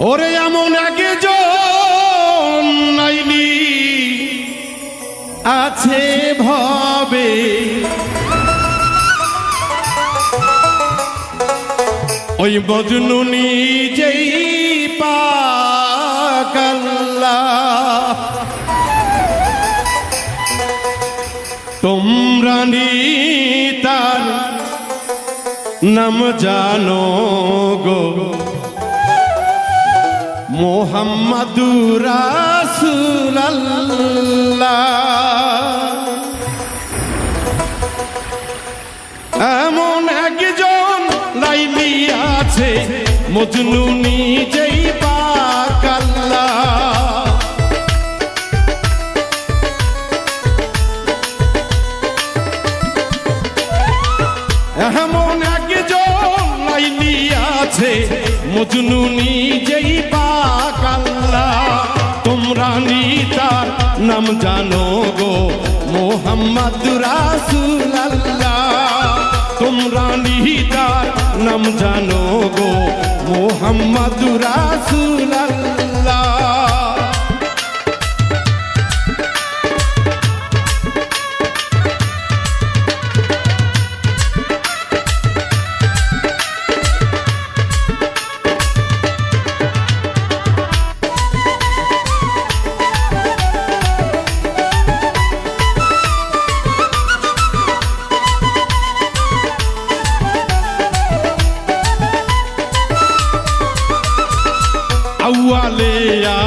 ওরে এমন একজন নাইলি আছে ভবে, ওই বজনু নিজেই পাকাল্লা। তোমরা নি তার নাম জানো গো, মুহাম্মাদুর রাসূলুল্লাহ। এমন একজন লাইলি আছে মজনু নিজেই পাকাল্লা। এমন একজন লাইলি আছে মজনু নিজেই পাকাল্লা। তোমরা নি তার নাম জানো গো, মুহাম্মাদুর রাসূলুল্লাহ। তোমরা নি তার নাম জানো গো, মুহাম্মাদুর রাসূলুল্লাহ। আউয়ালিয়া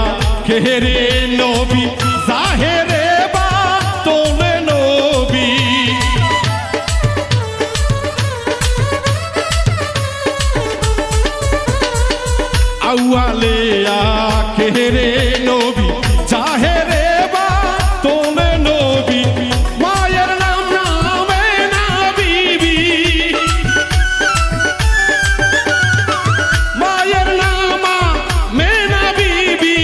কেরে নবী, জাহেরে বাতনে নবী। আউয়ালিয়া কেরে নবী, জাহেরে বাতনে নবী। মায়ের নাম নামে না বিবি, মায়ের নাম মেনা বিবি,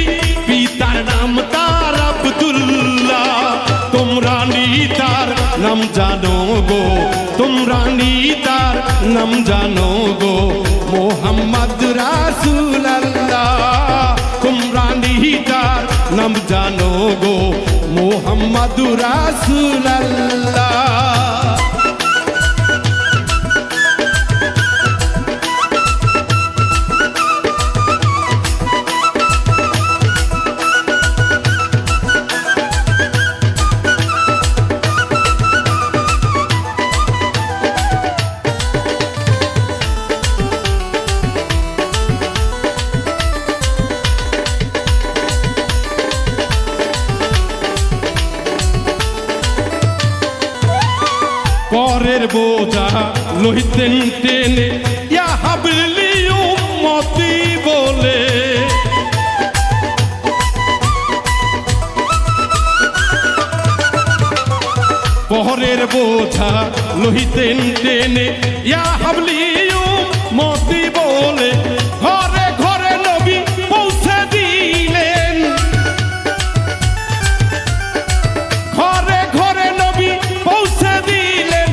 পিতার নাম তার আব্দুল্লাহ। তোমরা নি তার নাম জানো গো, তোমরা নি তার নাম জানো গো, মুহাম্মাদুর রাসূলুল্লাহ। তোমরা নি তার নাম জানো গো, মুহাম্মাদুর রাসূলুল্লাহ। পরের বোঝা লইতেন টেনে, ইয়া হাবলি উম্মতি বলে। পরের বোঝা লইতেন টেনে, ইয়া হাবলি উম্মতি বলে। ঘরে ঘরে নবী পৌঁছে দিলেন, ঘরে ঘরে নবী পৌঁছে দিলেন।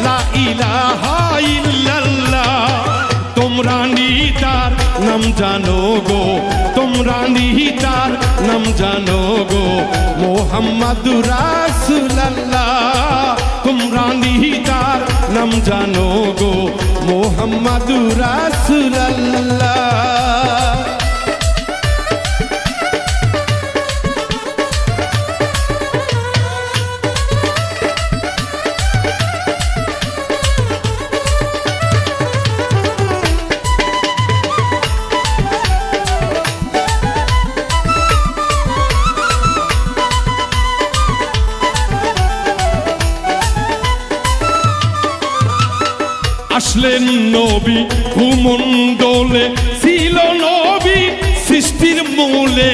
লা ইলাহা ইল্লাল্লাহ। তোমরা নি তার নাম জানো গো, তোমরা নি তার নাম জানো গো, মুহাম্মাদুর রাসূলুল্লাহ। তোমরা নি তার নাম জানো গো, মুহাম্মাদুর রাসূলুল্লাহ। আসলেন নবী ভূমণ্ডলে, ছিল নবী সৃষ্টির মূলে।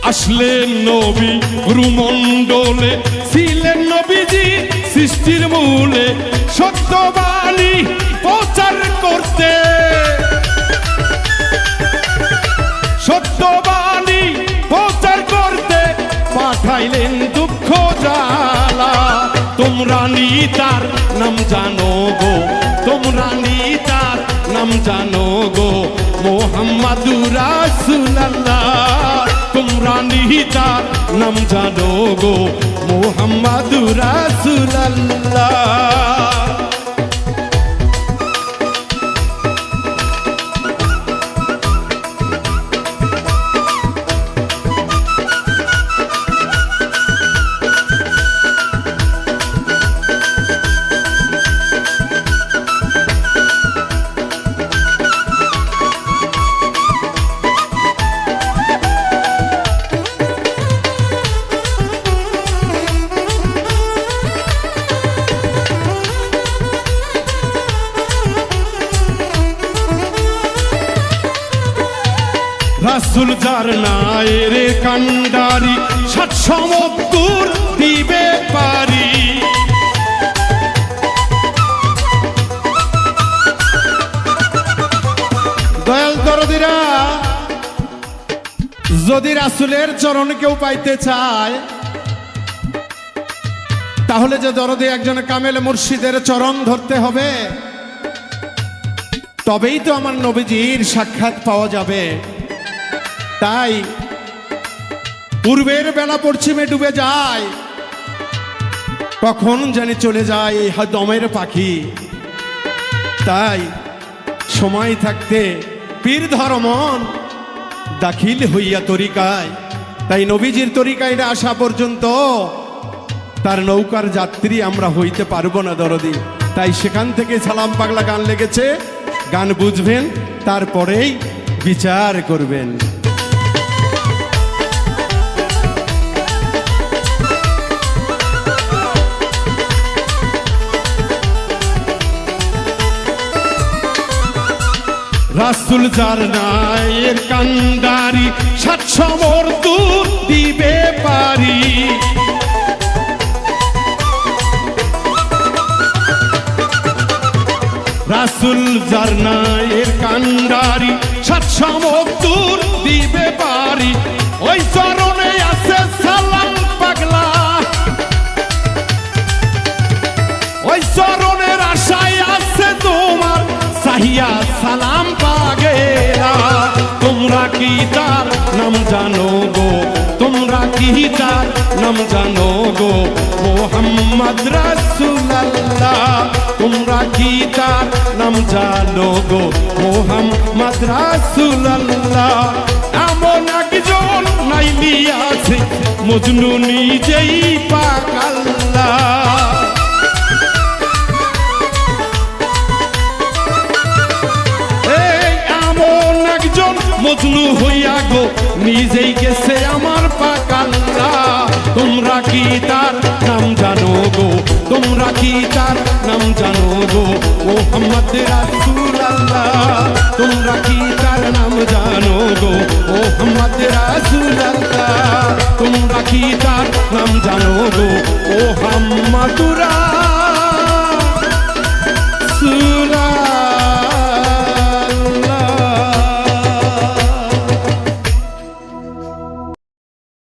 আসলেন নবী ভূমণ্ডলে, ছিলেন নবীজি সৃষ্টির মূলে। সত্যবাণী প্রচার করতে, সত্যবাণী প্রচার করতে পাঠাইলেন দুঃখ জ্বালা। তোমরা নিতার নাম জানো গো, তোমরা নিতার নাম জানো গো, মোহাম্মদুর রাসূলুল্লাহ। তোমরা নিতার নাম জানো গো, মোহাম্মদুর রাসূলুল্লাহ। রাসূল যার নায়ের কান্ডারি, ৭ সমুদ্র দিবে পারি। দয়াল দরদিরা, যদি রাসূলের চরণ কেউ পাইতে চায়, তাহলে যে দরদি একজন কামেল মুর্শিদের চরণ ধরতে হবে, তবেই তো আমার নবীজির সাক্ষাৎ পাওয়া যাবে। তাই পূর্বের বেলা পশ্চিমে ডুবে যায়, কখন জানি চলে যায় এই দমের পাখি। তাই সময় থাকতে পীর ধর মন, দাখিল হইয়া তরিকায়। তাই নবীজির তরিকায় না আসা পর্যন্ত তার নৌকার যাত্রী আমরা হইতে পারবো না দরদি। তাই সেখান থেকে সালাম পাগলা গান লেগেছে, গান বুঝবেন, তারপরেই বিচার করবেন। রাসূল যার নায়ের কান্ডারি, ৭ সমুদ্র দিবে পারি। রাসূল যার নায়ের কান্ডারি, ৭ সমুদ্র দিবে পারি। ওই চরণে আছে সালাম পাগলা, ওই চরণের আশায় আছে তোমার সাহিয়া সালাম পাগেলা। তোমরা কি তার নাম জানো গো, তোমরা কি তার নাম জানো গো, মোহাম্মদ রাসূলুল্লাহ। তোমরা কি তার নাম জানো গো, মোহাম্মদ রাসূলুল্লাহ। এমন একজন নাইলি আছে, মজনু নিজেই পাক আল্লাহ। মজনু হইয়া গো নিজেই গেছে আমার পাক আল্লাহ। তোমরা কি তার নাম জানো গো, তোমরা কি তার নাম জানো গো, মোহাম্মদ রাসূলুল্লাহ। তোমরা কি তার নাম জানো গো, মোহাম্মদ রাসূলুল্লাহ। তোমরা কি তার নাম জানো গো, মোহাম্মদুর